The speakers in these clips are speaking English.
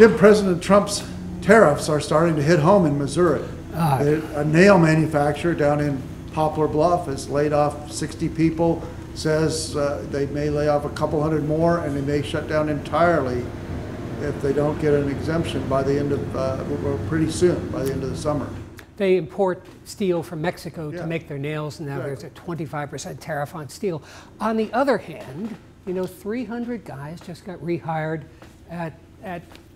Jim, President Trump's tariffs are starting to hit home in Missouri. A nail manufacturer down in Poplar Bluff has laid off 60 people, says they may lay off a couple hundred more, and they may shut down entirely if they don't get an exemption by the end of, or pretty soon, by the end of the summer. They import steel from Mexico to make their nails, and now there's a 25% tariff on steel. On the other hand, you know, 300 guys just got rehired at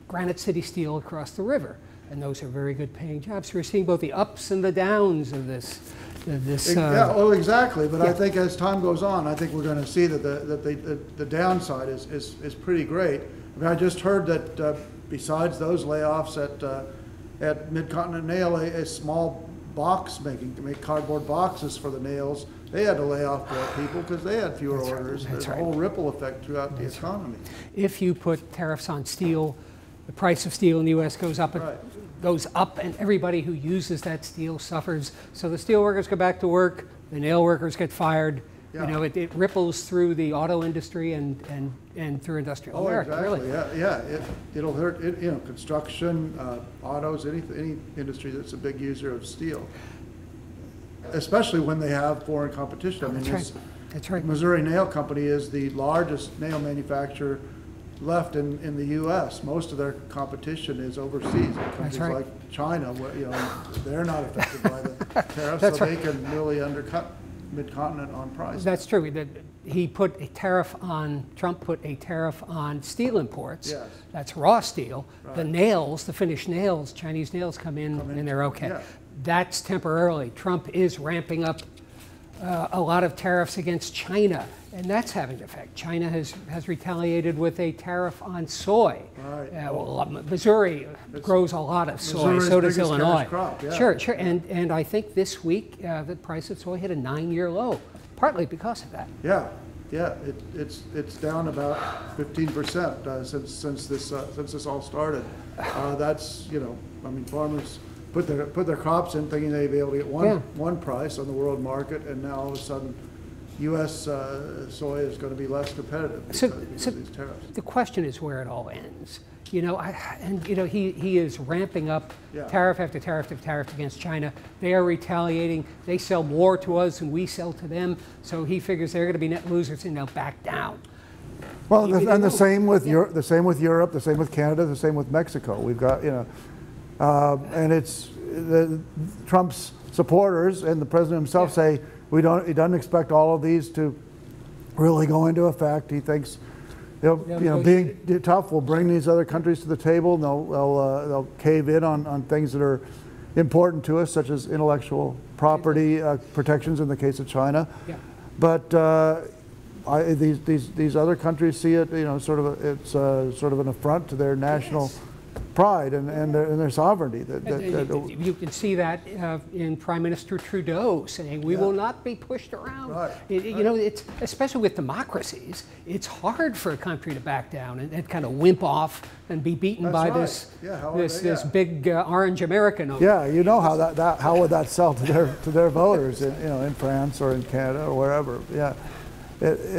Granite City Steel across the river, and those are very good paying jobs. So we're seeing both the ups and the downs of this. Yeah, well, exactly. But I think as time goes on, I think we're going to see that the downside is pretty great. I mean, I just heard that besides those layoffs at Mid-Continent Nail, a small box making to make cardboard boxes for the nails, they had to lay off more people because they had fewer orders. There's a whole ripple effect throughout the economy. If you put tariffs on steel, the price of steel in the U.S. goes up. Goes up, and everybody who uses that steel suffers. So the steel workers go back to work, the nail workers get fired. You know, it ripples through the auto industry and through industrial America. Exactly. Really. It'll hurt. You know, construction, autos, any industry that's a big user of steel, especially when they have foreign competition. I mean, that's right. Missouri Nail Company is the largest nail manufacturer left in the U.S. Most of their competition is overseas. Countries like China, where, you know, they're not affected by the tariffs, so they can really undercut Mid-Continent on price. That's true. He put a tariff on, Trump put a tariff on steel imports. Yes. That's raw steel. The nails, the finished nails, Chinese nails come in and they're okay. Yeah. That's temporarily. Trump is ramping up a lot of tariffs against China, and that's having an effect. China has retaliated with a tariff on soy. Well, Missouri grows a lot of soy, so does Illinois. Crop, Sure. And I think this week the price of soy hit a 9-year low, partly because of that. It's down about 15% since this all started. That's, you know, I mean, farmers put their crops in thinking they'd be able to get one price on the world market, and now all of a sudden U.S. soy is going to be less competitive because of these tariffs. The question is where it all ends. You know, he is ramping up tariff after tariff after tariff against China. They are retaliating. They sell more to us than we sell to them. So he figures they're going to be net losers and they'll back down. Well, and the same with Europe, the same with Canada, the same with Mexico. We've got, you know, and it's Trump's supporters and the president himself say he doesn't expect all of these to really go into effect. He thinks, you know, being tough will bring these other countries to the table, and they'll cave in on things that are important to us, such as intellectual property protections in the case of China. But these other countries see it, you know, it's sort of an affront to their national pride and their sovereignty. You can see that in Prime Minister Trudeau saying we will not be pushed around. You know, it's especially with democracies, it's hard for a country to back down and kind of wimp off and be beaten by this big orange American. You know how would that sell to their voters in France or in Canada or wherever.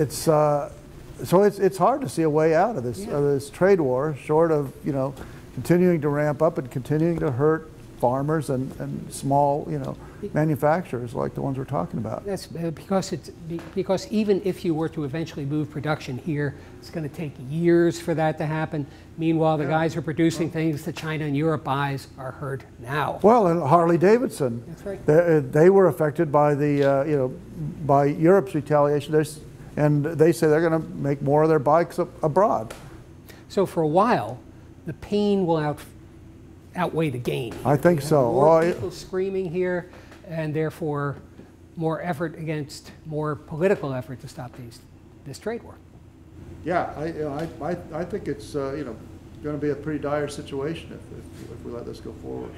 So it's hard to see a way out of this trade war, short of, you know, continuing to ramp up and continuing to hurt farmers and small, you know, manufacturers like the ones we're talking about. That's because even if you were to eventually move production here, it's going to take years for that to happen. Meanwhile, the guys who are producing things that China and Europe buys are hurt now. Well, and Harley Davidson, they were affected by the by Europe's retaliation, and they say they're going to make more of their bikes abroad. So for a while, the pain will outweigh the gain. I think so. More people screaming here, and therefore more political effort to stop this trade war. I think it's going to be a pretty dire situation if we let this go forward.